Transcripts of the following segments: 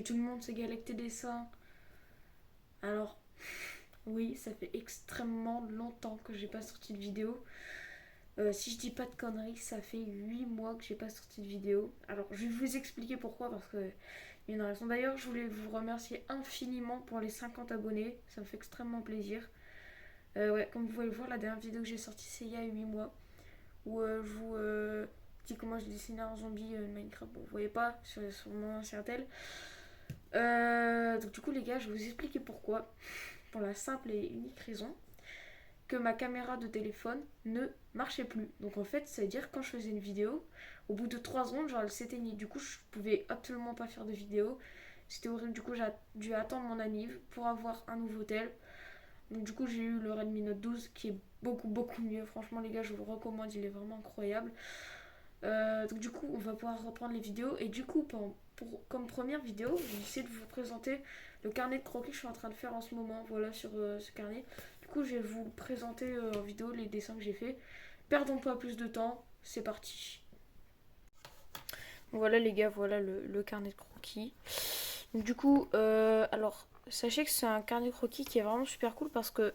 tout le monde se galère tes dessins. Alors, oui, ça fait extrêmement longtemps que j'ai pas sorti de vidéo. Si je dis pas de conneries, ça fait 8 mois que j'ai pas sorti de vidéo. Alors, je vais vous expliquer pourquoi, parce que il y a une raison. D'ailleurs, je voulais vous remercier infiniment pour les 50 abonnés. Ça me fait extrêmement plaisir. Ouais, comme vous pouvez le voir, la dernière vidéo que j'ai sortie, c'est il y a 8 mois. Où je vous dis comment je dessinais un zombie de Minecraft. Bon, vous voyez pas sur mon ancien tel. Donc, du coup, les gars, je vais vous expliquer pourquoi. Pour la simple et unique raison que ma caméra de téléphone ne marchait plus. Donc en fait, ça veut dire que quand je faisais une vidéo, au bout de 3 secondes, genre elle s'éteignait. Du coup, je pouvais absolument pas faire de vidéo. C'était horrible. Du coup, j'ai dû attendre mon anniv pour avoir un nouveau tel. Donc du coup, j'ai eu le Redmi Note 12 qui est beaucoup mieux. Franchement, les gars, je vous le recommande. Il est vraiment incroyable. Donc du coup, on va pouvoir reprendre les vidéos. Et du coup, comme première vidéo, j'ai essayé de vous présenter le carnet de croquis que je suis en train de faire en ce moment. Voilà, sur ce carnet. Du coup, je vais vous présenter en vidéo les dessins que j'ai fait. Perdons pas plus de temps. C'est parti. Voilà les gars, voilà le carnet de croquis. Donc, du coup, alors, sachez que c'est un carnet de croquis qui est vraiment super cool parce que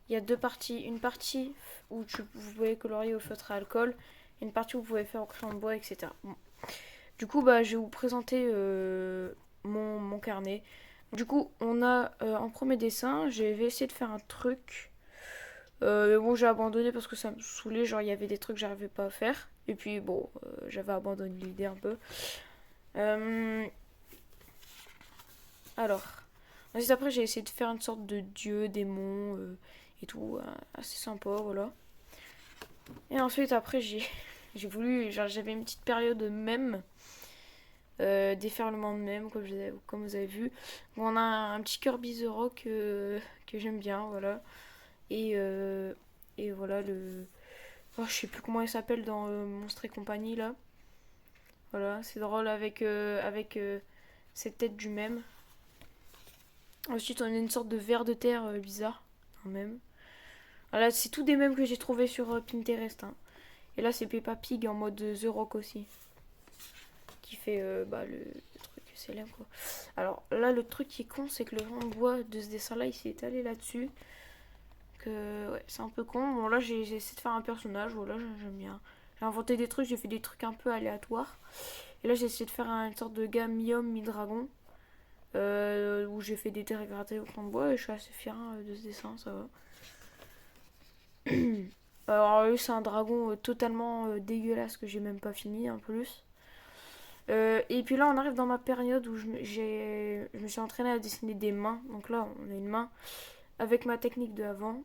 il y a deux parties. Une partie où vous pouvez colorier au feutre à alcool et une partie où vous pouvez faire au crayon de bois, etc. Bon. Du coup, bah, je vais vous présenter mon carnet. Du coup, on a en premier dessin, j'ai essayé de faire un truc. Mais bon, j'ai abandonné parce que ça me saoulait. Genre, il y avait des trucs que j'arrivais pas à faire. Et puis, bon, j'avais abandonné l'idée un peu. Euh, alors, ensuite, après, j'ai essayé de faire une sorte de dieu, démon et tout. Assez sympa, voilà. Et ensuite, après, j'ai voulu. Genre, j'avais une petite période même. Déferlement de même, comme vous avez vu. Bon, on a un petit Kirby The Rock que j'aime bien, voilà. Et, euh, et voilà, oh, je sais plus comment il s'appelle dans Monstres et compagnie, là. Voilà, c'est drôle avec cette tête du même. Ensuite, on a une sorte de ver de terre bizarre, un même. Voilà, c'est tout des mêmes que j'ai trouvé sur Pinterest, hein. Et là, c'est Peppa Pig en mode The Rock aussi, qui fait bah, le truc célèbre, quoi. Alors là, le truc qui est con, c'est que le renvoi de ce dessin-là, il s'est étalé là-dessus. Que ouais, c'est un peu con. Bon, là, j'ai essayé de faire un personnage, voilà, j'aime bien. J'ai inventé des trucs, j'ai fait des trucs un peu aléatoires. Et là, j'ai essayé de faire une sorte de gamme mi-homme, mi-dragon. Où j'ai fait des terres grattées au fond de bois et je suis assez fière de ce dessin, ça va. Alors, lui, c'est un dragon totalement dégueulasse que j'ai même pas fini en plus. Et puis là, on arrive dans ma période où je me suis entraînée à dessiner des mains. Donc là, on a une main avec ma technique de avant.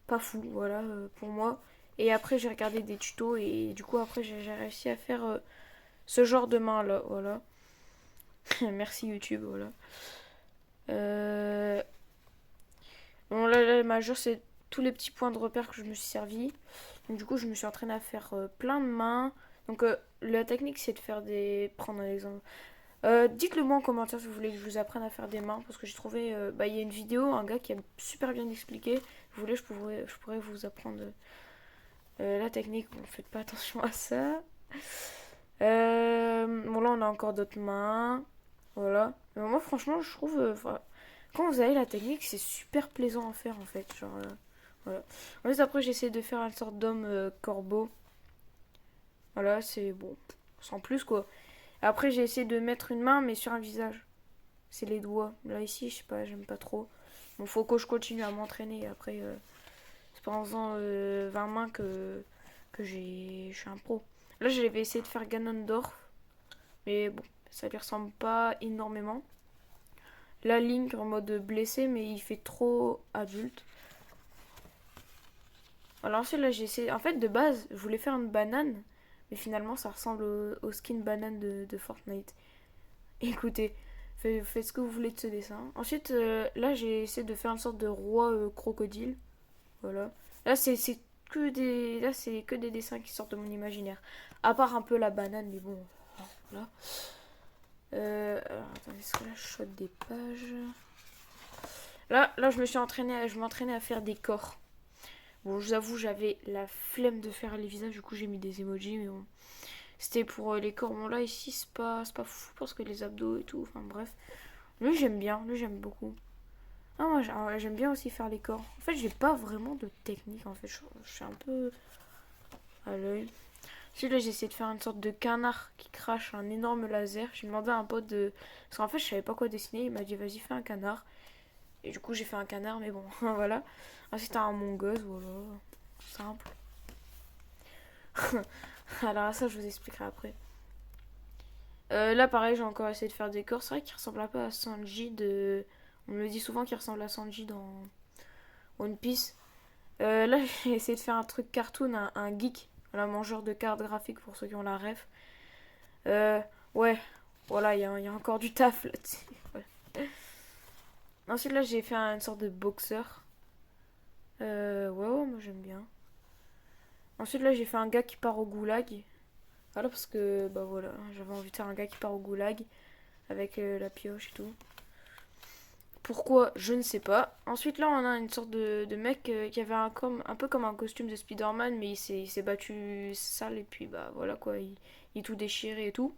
Pas fou, voilà, pour moi. Et après, j'ai regardé des tutos et du coup, après, j'ai réussi à faire ce genre de main là, voilà. Merci YouTube, voilà. Euh, Bon, là, le majeur, c'est tous les petits points de repère que je me suis servi. Donc, du coup, je me suis entraînée à faire plein de mains. Donc, la technique, c'est de faire des. Prendre un exemple. Dites-le moi en commentaire si vous voulez que je vous apprenne à faire des mains. Parce que j'ai trouvé. Bah, il y a une vidéo, un gars qui a super bien expliqué. Si vous voulez, je pourrais vous apprendre la technique. Bon, faites pas attention à ça. Bon, là, on a encore d'autres mains. Voilà. Mais moi, franchement, je trouve. Quand vous avez la technique, c'est super plaisant à faire en fait. Genre, voilà. Ensuite, après, j'essaie de faire une sorte d'homme corbeau. Voilà, c'est bon. Sans plus quoi. Après, j'ai essayé de mettre une main, mais sur un visage. C'est les doigts. Là, ici, je sais pas, j'aime pas trop. Bon, faut que je continue à m'entraîner. Après, c'est pas en faisant 20 mains je suis un pro. Là, j'avais essayé de faire Ganondorf. Mais bon, ça lui ressemble pas énormément. Là, Link en mode blessé, mais il fait trop adulte. Alors ensuite, là, j'ai essayé. En fait, de base, je voulais faire une banane, mais finalement, ça ressemble au skin banane de Fortnite. Écoutez, faites ce que vous voulez de ce dessin. Ensuite, là, j'ai essayé de faire une sorte de roi crocodile. Voilà. Là, c'est que des dessins qui sortent de mon imaginaire. À part un peu la banane, mais bon, voilà. Alors, attendez, est-ce que là, je saute des pages? Là, je m'entraînais à faire des corps. Bon, je vous avoue, j'avais la flemme de faire les visages, du coup, j'ai mis des emojis, mais bon. C'était pour les corps. Bon, là, ici, c'est pas fou parce que les abdos et tout. Enfin, bref. Lui, j'aime bien. Lui, j'aime beaucoup. Ah, moi, j'aime bien aussi faire les corps. En fait, j'ai pas vraiment de technique. En fait, je suis un peu à l'œil. Ensuite, là, j'ai essayé de faire une sorte de canard qui crache un énorme laser. J'ai demandé à un pote de. Parce qu'en fait, je savais pas quoi dessiner. Il m'a dit, vas-y, fais un canard. Et du coup, j'ai fait un canard, mais bon, voilà. Ensuite, un Among Us, voilà. Simple. Alors, ça, je vous expliquerai après. Là, pareil, j'ai encore essayé de faire des corps. C'est vrai qu'il ressemble un peu à Sanji de. On me dit souvent qu'il ressemble à Sanji dans One Piece. Là, j'ai essayé de faire un truc cartoon, un geek, un mangeur de cartes graphiques pour ceux qui ont la ref. Euh, ouais, voilà, il y a encore du taf là-dessus. Ouais. Ensuite, là, j'ai fait une sorte de boxeur. Ouais, moi j'aime bien. Ensuite, là, j'ai fait un gars qui part au goulag. Voilà, parce que, bah voilà, j'avais envie de faire un gars qui part au goulag avec la pioche et tout. Pourquoi, je ne sais pas. Ensuite, là, on a une sorte de mec qui avait un peu comme un costume de Spider-Man, mais il s'est battu sale et puis, bah voilà quoi, il tout déchiré et tout.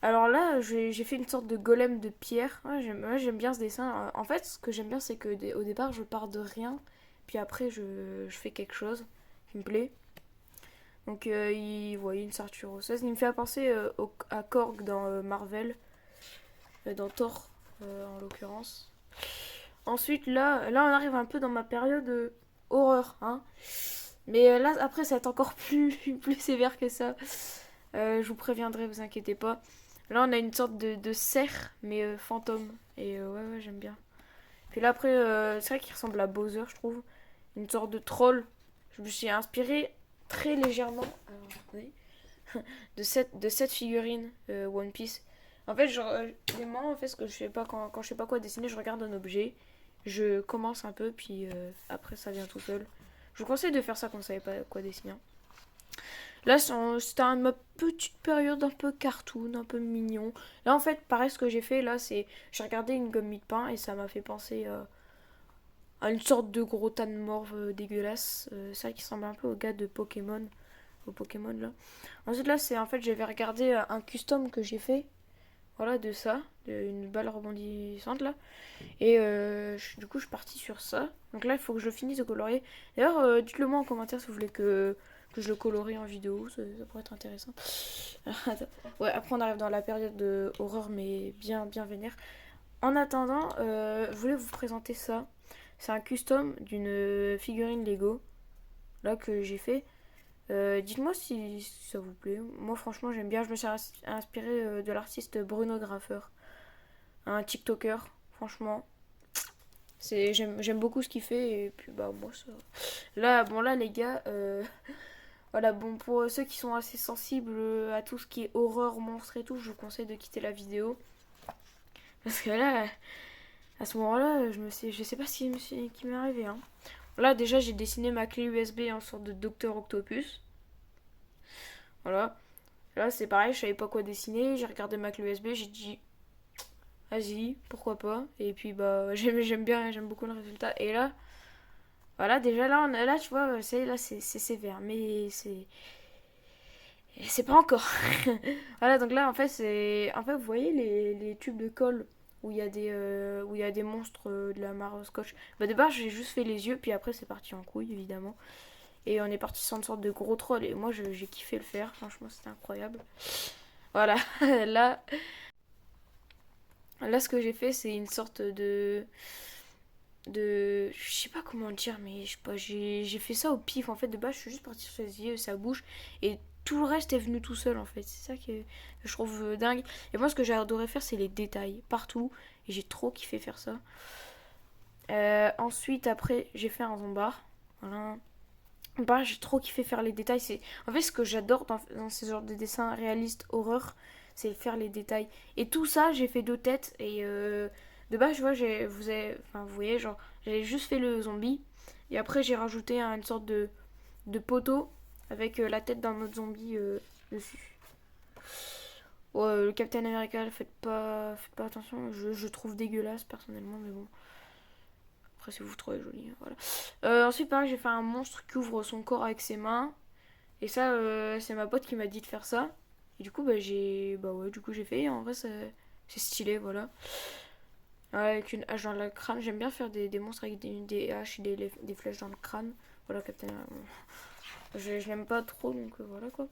Alors là, j'ai fait une sorte de golem de pierre. Ouais, j'aime bien ce dessin. En fait, ce que j'aime bien, c'est que au départ, je pars de rien, puis après, je fais quelque chose qui me plaît. Donc, il voyait une ceinture osseuse. Il me fait penser à Korg dans Marvel, dans Thor en l'occurrence. Ensuite, là, on arrive un peu dans ma période horreur, hein. Mais là, après, ça va être encore plus sévère que ça. Je vous préviendrai, vous inquiétez pas. Là, on a une sorte de cerf, mais fantôme. Et ouais, j'aime bien. Puis là, après, c'est vrai qu'il ressemble à Bowser, je trouve. Une sorte de troll. Je me suis inspiré très légèrement alors, attendez, de cette figurine One Piece. En fait, moi, en fait, ce que je fais pas quand je sais pas quoi dessiner, je regarde un objet, je commence un peu, puis après, ça vient tout seul. Je vous conseille de faire ça quand vous savez pas quoi dessiner. Là, c'était ma petite période un peu cartoon, un peu mignon. Là, en fait, pareil, ce que j'ai fait, là, c'est. J'ai regardé une gomme de pain et ça m'a fait penser à une sorte de gros tas de morve dégueulasse. C'est vrai qui ressemble un peu au gars de Pokémon. Au Pokémon, là. Ensuite, là, c'est en fait, j'avais regardé un custom que j'ai fait. Voilà, de ça. Une balle rebondissante, là. Et du coup, je suis partie sur ça. Donc là, il faut que je le finisse de colorier. D'ailleurs, dites-le moi en commentaire si vous voulez que je le colorie en vidéo. Ça pourrait être intéressant. Ouais, après, on arrive dans la période de horreur, mais bien vénère. En attendant, je voulais vous présenter ça. C'est un custom d'une figurine Lego. Là, que j'ai fait. Dites-moi si ça vous plaît. Moi, franchement, j'aime bien. Je me suis inspiré de l'artiste Bruno Graffer. Un TikToker, franchement. J'aime beaucoup ce qu'il fait et puis bah moi ça. Là les gars, voilà bon pour ceux qui sont assez sensibles à tout ce qui est horreur, monstre et tout, je vous conseille de quitter la vidéo parce que là à ce moment-là, je sais pas ce qui m'est arrivé hein. Là déjà j'ai dessiné ma clé USB en sorte de Docteur Octopus. Voilà. Là c'est pareil, je savais pas quoi dessiner, j'ai regardé ma clé USB, j'ai dit vas-y, pourquoi pas. Et puis bah j'aime bien, j'aime beaucoup le résultat. Et là, voilà, déjà là tu vois, c'est sévère, mais c'est pas encore. Voilà, donc là en fait vous voyez les tubes de colle où il y a des monstres de la mare au scotch. Bah de base j'ai juste fait les yeux, puis après c'est parti en couille évidemment. Et on est parti sur une sorte de gros troll et moi j'ai kiffé le faire, franchement c'était incroyable. Voilà, là là ce que j'ai fait c'est une sorte je sais pas comment dire mais je sais pas j'ai fait ça au pif en fait de base je suis juste partie sur ses yeux sa bouche et tout le reste est venu tout seul en fait c'est ça que je trouve dingue et moi ce que j'ai adoré faire c'est les détails partout et j'ai trop kiffé faire ça. Ensuite après j'ai fait un zombar voilà bah, j'ai trop kiffé faire les détails c'est en fait ce que j'adore dans ces genres de dessins réalistes horreur c'est faire les détails et tout ça j'ai fait deux têtes et de base, je vois, enfin, vous voyez, genre, j'ai juste fait le zombie. Et après, j'ai rajouté une sorte de poteau avec la tête d'un autre zombie dessus. Ouais, le Captain America, faites pas attention. Je trouve dégueulasse, personnellement, mais bon. Après, si vous trouvez joli, voilà. Ensuite, pareil, j'ai fait un monstre qui ouvre son corps avec ses mains. Et ça, c'est ma pote qui m'a dit de faire ça. Et du coup, j'ai fait. Et en vrai, c'est stylé, voilà. Ouais, avec une hache dans le crâne. J'aime bien faire des monstres avec des haches et des flèches dans le crâne. Voilà, Captain. Je l'aime pas trop, donc voilà quoi.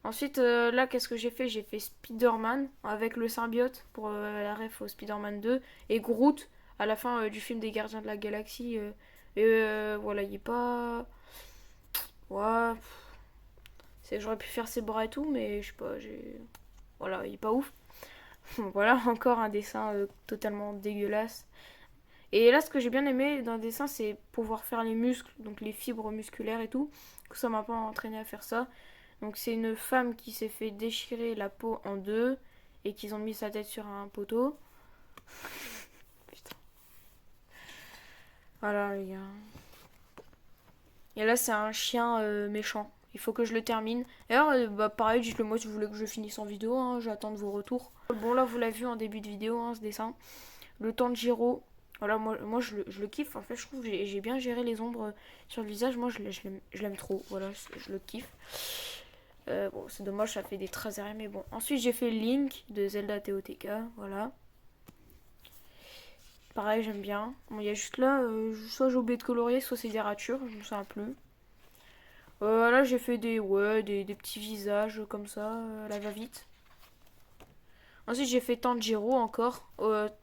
Ensuite, là, qu'est-ce que j'ai fait? J'ai fait Spider-Man avec le symbiote pour la ref au Spider-Man 2 et Groot à la fin du film des Gardiens de la Galaxie. Voilà, il est pas. Ouais, j'aurais pu faire ses bras et tout, mais je sais pas, voilà, il est pas ouf. Voilà, encore un dessin totalement dégueulasse. Et là, ce que j'ai bien aimé dans le dessin, c'est pouvoir faire les muscles, donc les fibres musculaires et tout. Ça m'a pas entraîné à faire ça. Donc c'est une femme qui s'est fait déchirer la peau en deux et qu'ils ont mis sa tête sur un poteau. Putain. Voilà les gars. Et là c'est un chien méchant. Il faut que je le termine. D'ailleurs, pareil, dites-le moi si vous voulez que je finisse en vidéo. Hein, j'attends de vos retours. Bon là vous l'avez vu en début de vidéo, hein, ce dessin. Le Tanjiro. Voilà, moi je le kiffe. En fait, je trouve que j'ai bien géré les ombres sur le visage. Moi, je l'aime trop. Voilà, je le kiffe. Bon, c'est dommage, ça fait des traces derrière, mais bon. Ensuite, j'ai fait Link de Zelda TOTK. Voilà. Pareil, j'aime bien. Bon, il y a juste là, soit j'ai oublié de colorier, soit c'est des ratures. Je me souviens plus. Là, j'ai fait des petits visages comme ça, la va-vite. Ensuite, j'ai fait Tanjiro encore.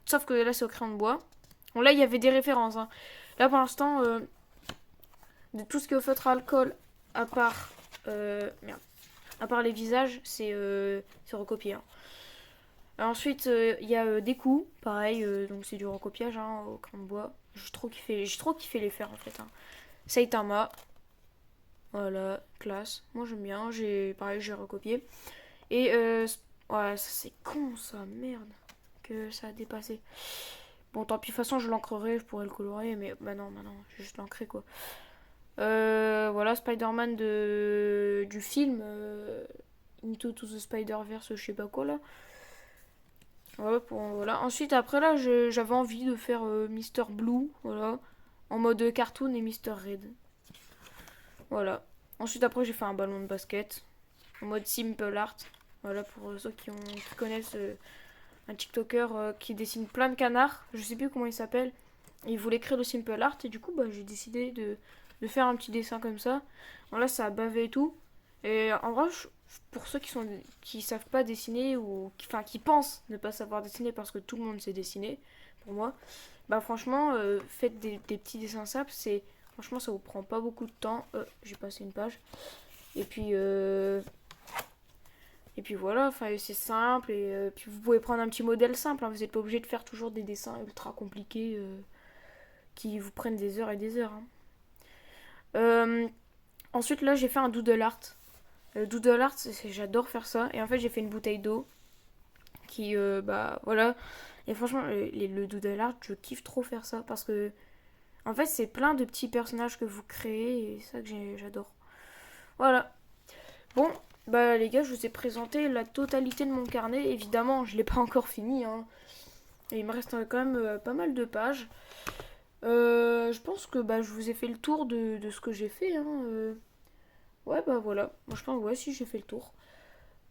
Sauf que là, c'est au crayon de bois. Bon, là, il y avait des références. Hein. Là, pour l'instant, de tout ce qui est au feutre à alcool, à part. Merde. À part les visages, c'est recopié. Hein. Ensuite, il y a des coups, pareil, donc c'est du recopiage hein, au crayon de bois. J'ai trop kiffé les faire en fait. Hein. Saitama, voilà, classe. Moi j'aime bien, pareil, j'ai recopié. Et ouais, ça c'est con ça, merde, que ça a dépassé. Bon, tant pis, de toute façon, je l'encrerai, je pourrais le colorer, mais bah non, j'ai juste l'encré quoi. Voilà, Spider-Man du film Into to the Spider-Verse, je sais pas quoi là. Voilà. Ensuite, après là, j'avais envie de faire Mister Blue, voilà, en mode cartoon et Mister Red. Voilà. Ensuite, après, j'ai fait un ballon de basket en mode simple art. Voilà, pour ceux qui connaissent un TikToker qui dessine plein de canards. Je sais plus comment il s'appelle. Il voulait créer le simple art et du coup, j'ai décidé de faire un petit dessin comme ça. Voilà, ça a bavé et tout. Et en vrai, pour ceux qui savent pas dessiner ou qui pensent ne pas savoir dessiner parce que tout le monde sait dessiner, pour moi, bah franchement, faites des petits dessins simples. Franchement, ça vous prend pas beaucoup de temps. J'ai passé une page. Et puis voilà, enfin c'est simple et puis vous pouvez prendre un petit modèle simple. Hein, vous n'êtes pas obligé de faire toujours des dessins ultra compliqués qui vous prennent des heures et des heures. Hein. Ensuite là j'ai fait un doodle art. Doodle art, j'adore faire ça. Et en fait, j'ai fait une bouteille d'eau qui, voilà. Et franchement, le doodle art, je kiffe trop faire ça parce que, en fait, c'est plein de petits personnages que vous créez et c'est ça que j'adore. Voilà. Bon, bah les gars, je vous ai présenté la totalité de mon carnet. Évidemment, je l'ai pas encore fini. Hein. Et il me reste quand même pas mal de pages. Je pense que je vous ai fait le tour de ce que j'ai fait. Hein. Ouais, bah voilà. Moi, je pense, ouais, si, j'ai fait le tour.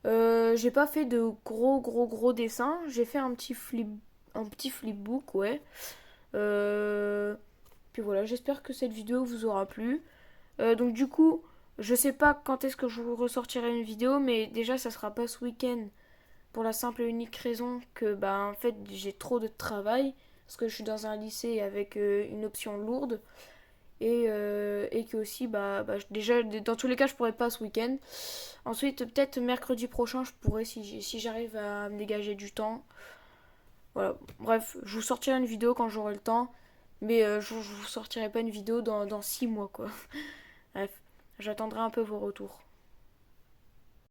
J'ai pas fait de gros dessins. J'ai fait un petit flipbook, ouais. Euh, Puis voilà, j'espère que cette vidéo vous aura plu. Donc du coup, je sais pas quand est-ce que je vous ressortirai une vidéo, mais déjà, ça sera pas ce week-end. Pour la simple et unique raison que, en fait, j'ai trop de travail. Parce que je suis dans un lycée avec une option lourde. Et que aussi déjà dans tous les cas je pourrais pas ce week-end. Ensuite peut-être mercredi prochain je pourrais si j'arrive à me dégager du temps. Voilà, bref, je vous sortirai une vidéo quand j'aurai le temps, mais je vous sortirai pas une vidéo dans 6 mois quoi. Bref, j'attendrai un peu vos retours.